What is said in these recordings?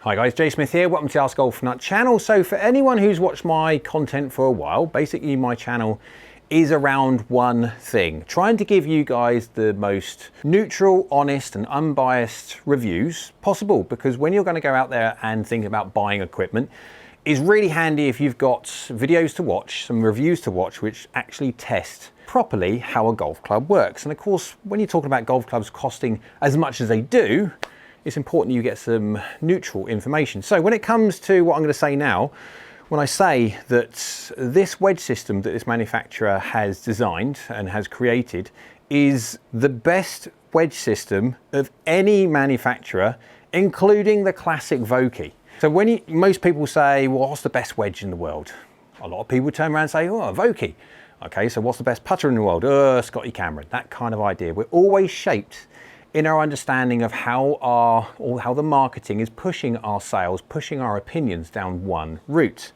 Hi guys, Jay Smith here, welcome to the AskGolfNut channel. So for anyone who's watched my content for a while, basically my channel is around one thing, trying to give you guys the most neutral, honest and unbiased reviews possible, because when you're going to go out there and think about buying equipment, it's really handy if you've got videos to watch, some reviews to watch, which actually test properly how a golf club works. And of course, when you're talking about golf clubs costing as much as they do, it's important you get some neutral information. So when it comes to what I'm going to say now, when I say that this wedge system that this manufacturer has designed and has created is the best wedge system of any manufacturer, including the classic VOKEY. So when most people say, well, what's the best wedge in the world? A lot of people turn around and say, oh, VOKEY. Okay, so what's the best putter in the world? Scotty Cameron, that kind of idea. We're always shaped in our understanding of how the marketing is pushing our sales, pushing our opinions down one route.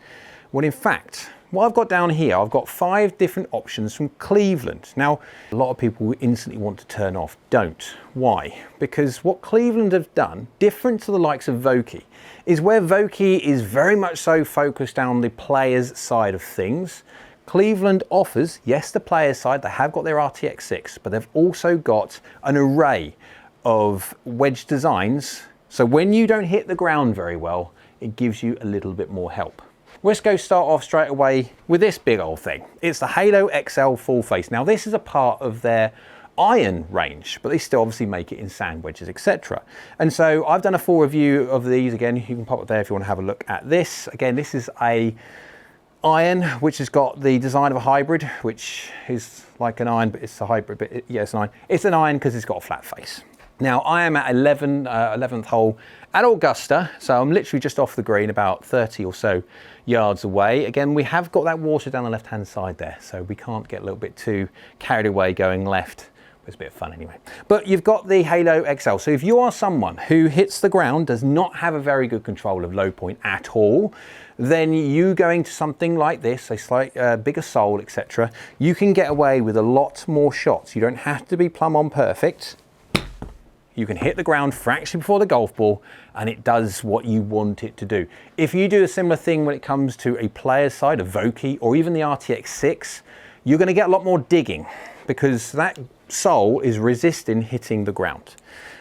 When in fact, what I've got down here, I've got 5 different options from Cleveland. Now, a lot of people instantly want to turn off. Don't. Why? Because what Cleveland have done, different to the likes of VOKEY, is where VOKEY is very much so focused on the player's side of things. Cleveland offers, yes, the player's side, they have got their RTX 6, but they've also got an array of wedge designs. So when you don't hit the ground very well, it gives you a little bit more help. Let's go start off straight away with this big old thing. It's the Halo XL full face. Now this is a part of their iron range, but they still obviously make it in sand wedges, etc. And so I've done a full review of these. Again, you can pop up there if you want to have a look at this. Again, this is a iron which has got the design of a hybrid, which is like an iron, but it's a hybrid. But yeah, it's an iron. It's an iron because it's got a flat face. Now I am at 11th hole at Augusta, so I'm literally just off the green, about 30 or so yards away. Again, we have got that water down the left-hand side there, so we can't get a little bit too carried away going left. It's a bit of fun anyway. But you've got the Halo XL. So if you are someone who hits the ground, does not have a very good control of low point at all, then you going to something like this, a slight bigger sole, etc., you can get away with a lot more shots. You don't have to be plumb on perfect. You can hit the ground fractionally before the golf ball and it does what you want it to do. If you do a similar thing when it comes to a player's side, a VOKEY or even the RTX 6, you're going to get a lot more digging because that sole is resisting hitting the ground.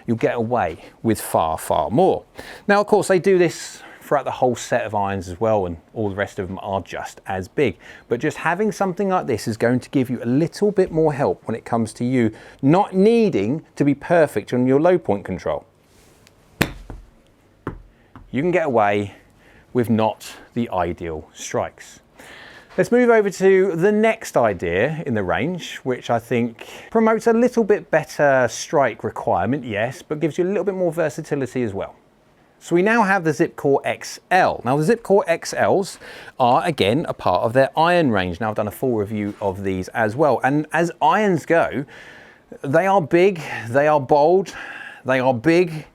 You'll get away with far, far more. Now, of course, they do this throughout the whole set of irons as well, and all the rest of them are just as big. But just having something like this is going to give you a little bit more help when it comes to you not needing to be perfect on your low point control. You can get away with not the ideal strikes. Let's move over to the next idea in the range, which I think promotes a little bit better strike requirement, yes, but gives you a little bit more versatility as well. So we now have the Zipcore XL. Now the Zipcore XLs are again a part of their iron range. Now I've done a full review of these as well. And as irons go, they are big, they are bold, they are big.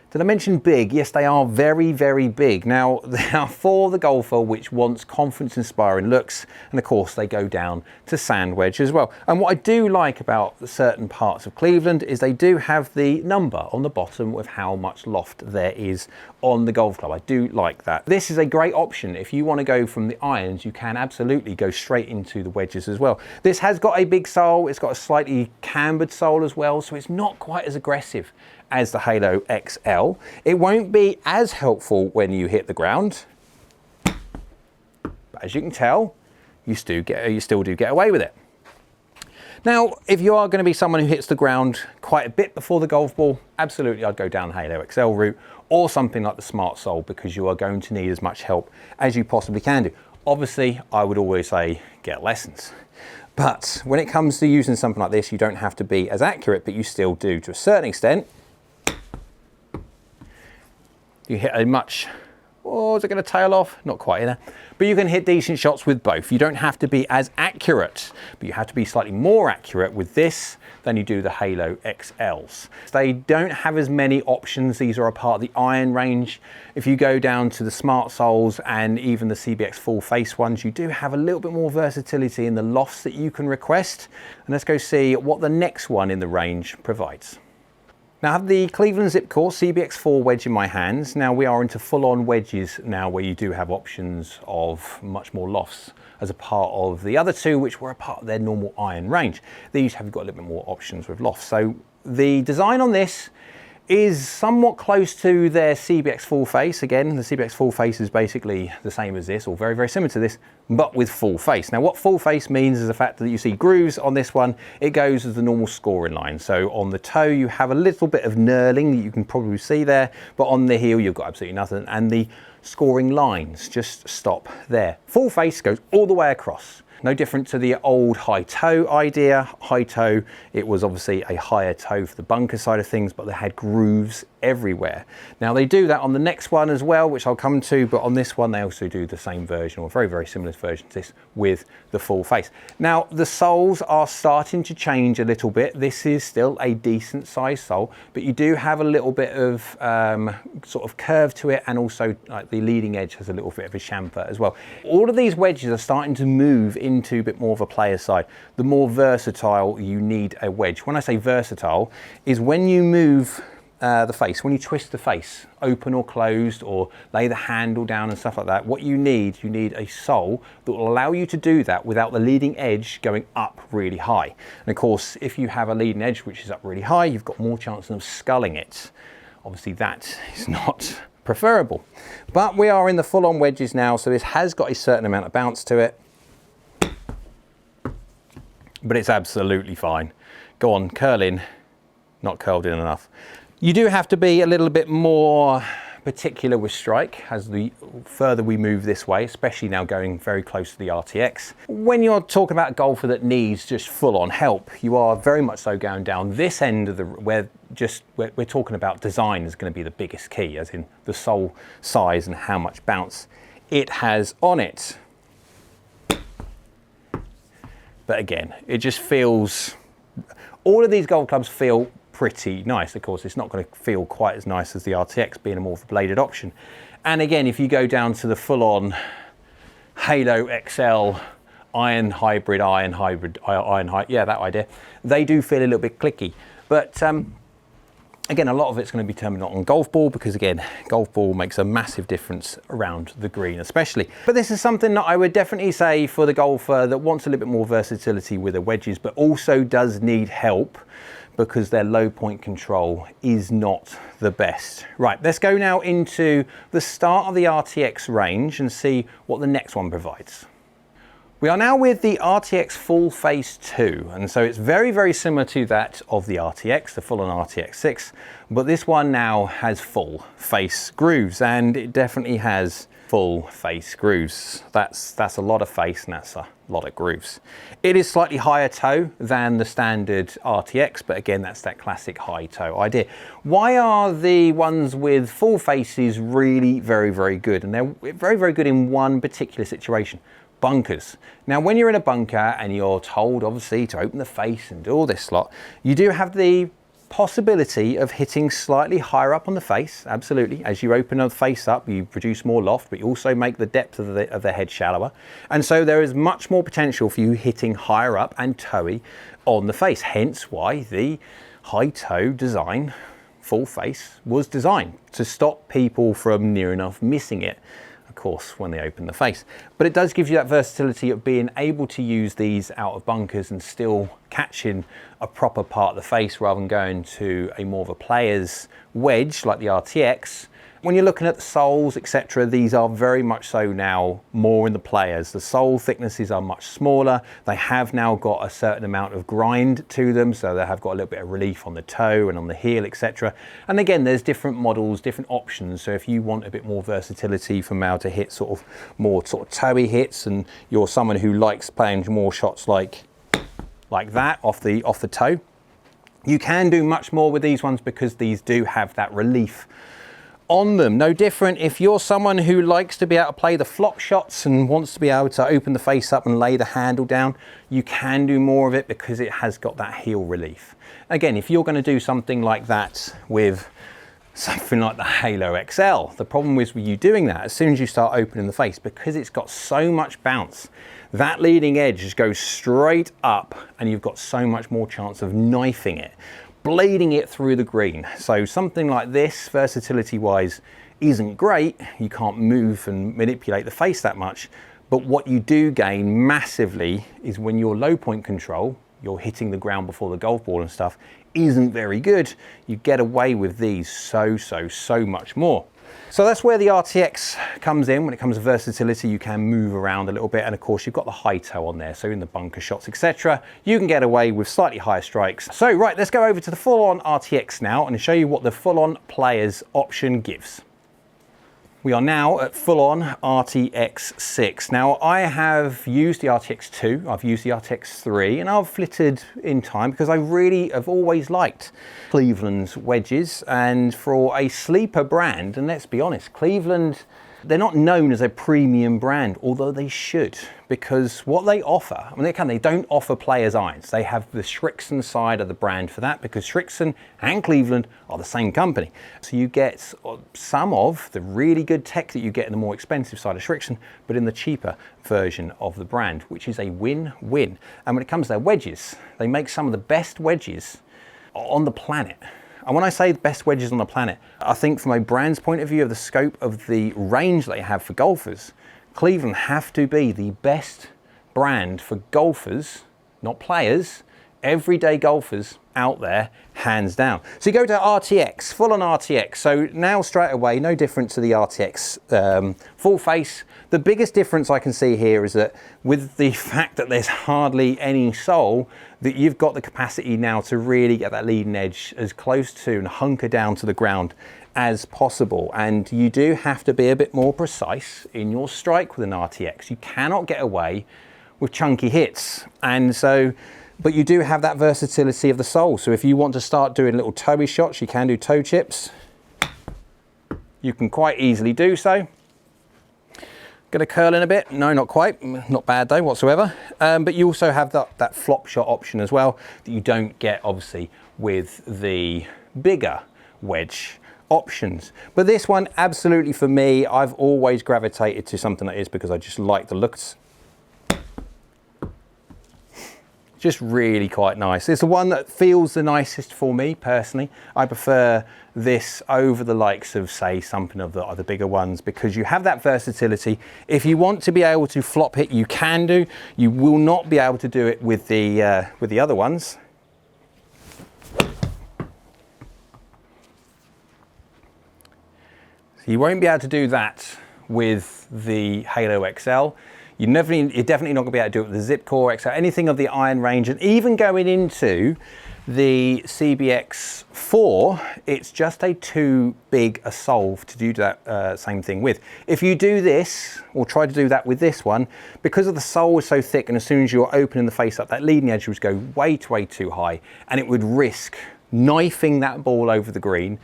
Did I mention big? Yes, they are very, very big. Now, they are for the golfer which wants confidence-inspiring looks, and of course they go down to sand wedge as well. And what I do like about certain parts of Cleveland is they do have the number on the bottom of how much loft there is on the golf club. I do like that. This is a great option. If you want to go from the irons, you can absolutely go straight into the wedges as well. This has got a big sole, it's got a slightly cambered sole as well, so it's not quite as aggressive as the Halo XL. It won't be as helpful when you hit the ground, but as you can tell, you still do get away with it. Now, if you are going to be someone who hits the ground quite a bit before the golf ball, absolutely I'd go down the Halo XL route or something like the Smart Sole, because you are going to need as much help as you possibly can do. Obviously, I would always say get lessons. But when it comes to using something like this, you don't have to be as accurate, but you still do to a certain extent. You hit a much, oh, is it going to tail off? Not quite in there. But you can hit decent shots with both. You don't have to be as accurate, but you have to be slightly more accurate with this than you do the Halo XLs. They don't have as many options. These are a part of the iron range. If you go down to the Smart Soles and even the CBX full face ones, you do have a little bit more versatility in the lofts that you can request. And let's go see what the next one in the range provides. Now I have the Cleveland Zipcore CBX4 wedge in my hands. Now we are into full-on wedges now, where you do have options of much more lofts as a part of the other two, which were a part of their normal iron range. These have got a little bit more options with lofts. So the design on this is somewhat close to their CBX full face. Again, the CBX full face is basically the same as this, or very, very similar to this, but with full face. Now what full face means is the fact that you see grooves on this one, it goes as the normal scoring line. So on the toe, you have a little bit of knurling that you can probably see there, but on the heel, you've got absolutely nothing. And the scoring lines just stop there. Full face goes all the way across. No different to the old high toe idea. High toe, it was obviously a higher toe for the bunker side of things, but they had grooves everywhere. Now they do that on the next one as well, which I'll come to, but on this one they also do the same version, or very, very similar version to this, with the full face. Now the soles are starting to change a little bit. This is still a decent size sole, but you do have a little bit of sort of curve to it, and also like the leading edge has a little bit of a chamfer as well. All of these wedges are starting to move into a bit more of a player side. The more versatile you need a wedge. When I say versatile, is when you move the face, when you twist the face, open or closed, or lay the handle down and stuff like that, what you need a sole that will allow you to do that without the leading edge going up really high. And of course, if you have a leading edge which is up really high, you've got more chance of sculling it. Obviously that is not preferable. But we are in the full-on wedges now, so this has got a certain amount of bounce to it, but it's absolutely fine. Go on, curl in, not curled in enough. You do have to be a little bit more particular with strike as the further we move this way, especially now going very close to the RTX. When you're talking about a golfer that needs just full-on help, you are very much so going down this end of the, where we're talking about design is going to be the biggest key, as in the sole size and how much bounce it has on it. But again, it just feels, all of these golf clubs feel pretty nice. Of course, it's not going to feel quite as nice as the RTX, being a more of a bladed option. And again, if you go down to the full-on Halo XL iron hybrid, yeah, that idea, they do feel a little bit clicky. But again, a lot of it's going to be determined on golf ball, because again, golf ball makes a massive difference around the green especially. But this is something that I would definitely say for the golfer that wants a little bit more versatility with the wedges, but also does need help, because their low point control is not the best. Right, let's go now into the start of the RTX range and see what the next one provides. We are now with the RTX Full Face 2, and so it's very, very similar to that of the RTX, the full-on RTX 6, but this one now has full face grooves, and it definitely has full face grooves. That's a lot of face, and that's a lot of grooves. It is slightly higher toe than the standard RTX, but again, that's that classic high toe idea. Why are the ones with full faces really very, very good? And they're very, very good in one particular situation. Bunkers. Now, when you're in a bunker and you're told, obviously, to open the face and do all this lot, you do have the possibility of hitting slightly higher up on the face. Absolutely. As you open the face up, you produce more loft, but you also make the depth of the head shallower. And so there is much more potential for you hitting higher up and toey on the face. Hence why the high toe design, full face, was designed to stop people from near enough missing it, course, when they open the face. But it does give you that versatility of being able to use these out of bunkers and still catching a proper part of the face, rather than going to a more of a player's wedge like the RTX. When you're looking at the soles, etc., these are very much so now more in the players. The sole thicknesses are much smaller. They have now got a certain amount of grind to them, so they have got a little bit of relief on the toe and on the heel, etc. And again, there's different models, different options. So if you want a bit more versatility from how to hit sort of more sort of toey hits, and you're someone who likes playing more shots like that off the toe, you can do much more with these ones, because these do have that relief on them. No different if you're someone who likes to be able to play the flop shots and wants to be able to open the face up and lay the handle down, you can do more of it because it has got that heel relief. Again, if you're going to do something like that with something like the Halo XL, the problem is with you doing that, as soon as you start opening the face, because it's got so much bounce, that leading edge just goes straight up and you've got so much more chance of knifing it. blading it through the green. So something like this, versatility wise, isn't great. You can't move and manipulate the face that much, but what you do gain massively is when your low point control, you're hitting the ground before the golf ball and stuff, isn't very good. You get away with these so much more. So that's where the RTX comes in. When it comes to versatility, you can move around a little bit, and of course you've got the high toe on there, so in the bunker shots, etc., you can get away with slightly higher strikes. So right, let's go over to the full-on RTX now and show you what the full-on players option gives. We are now at full-on RTX 6. Now, I have used the RTX 2, I've used the RTX 3, and I've flitted in time because I really have always liked Cleveland's wedges. And for a sleeper brand, and let's be honest, Cleveland, they're not known as a premium brand, although they should, because what they offer, I mean, they don't offer players irons. They have the Srixon side of the brand for that, because Srixon and Cleveland are the same company. So you get some of the really good tech that you get in the more expensive side of Srixon, but in the cheaper version of the brand, which is a win-win. And when it comes to their wedges, they make some of the best wedges on the planet. And when I say the best wedges on the planet, I think from a brand's point of view of the scope of the range they have for golfers, Cleveland have to be the best brand for golfers, not players, everyday golfers out there, hands down. So you go to RTX, full on RTX. So now straight away, no different to the RTX full face. The biggest difference I can see here is that with the fact that there's hardly any sole, that you've got the capacity now to really get that leading edge as close to and hunker down to the ground as possible. And you do have to be a bit more precise in your strike with an RTX. You cannot get away with chunky hits. And so, but you do have that versatility of the sole. So if you want to start doing little toey shots, you can do toe chips. You can quite easily do so. Going to curl in a bit? No, not quite. Not bad though, whatsoever. But you also have that flop shot option as well that you don't get, obviously, with the bigger wedge options. But this one, absolutely for me, I've always gravitated to something like this because I just like the looks. Just really quite nice. It's the one that feels the nicest for me personally. I prefer this over the likes of, say, something of the bigger ones, because you have that versatility. If you want to be able to flop hit, you can do. You will not be able to do it with the other ones. So you won't be able to do that with the Halo XL. You're definitely not going to be able to do it with the Zip Core XL, anything of the iron range, and even going into the CBX 4, it's just too big a solve to do that same thing with. If you do this, or try to do that with this one, because of the sole is so thick, and as soon as you're opening the face up, that leading edge would go way too high, and it would risk knifing that ball over the green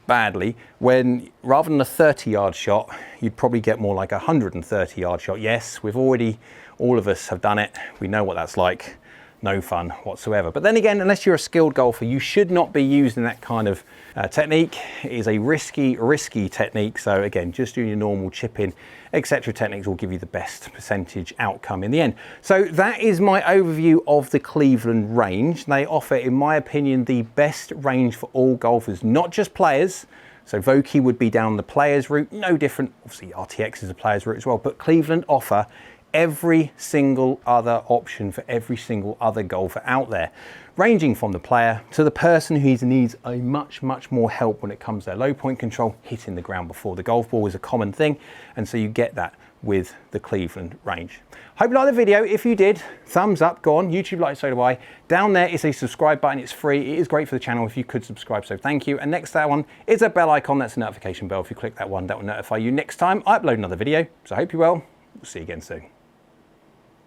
badly, when rather than a 30-yard shot, you'd probably get more like a 130-yard shot. Yes, all of us have done it. We know what that's like. No fun whatsoever. But then again, unless you're a skilled golfer, you should not be using that kind of technique. It is a risky technique. So again, just doing your normal chipping, etc. techniques will give you the best percentage outcome in the end. So that is my overview of the Cleveland range. They offer, in my opinion, the best range for all golfers, not just players. So VOKEY would be down the players route, no different. Obviously RTX is a players route as well, but Cleveland offer every single other option for every single other golfer out there, ranging from the player to the person who needs a much more help when it comes to their low point control. Hitting the ground before the golf ball is a common thing, and so you get that with the Cleveland range. Hope you liked the video. If you did, thumbs up, go on, YouTube like, so do I. Down there is a subscribe button, it's free, it is great for the channel if you could subscribe, so thank you. And next to that one is a bell icon, that's a notification bell. If you click that one, that will notify you next time I upload another video. So I hope you're well, we'll see you again soon.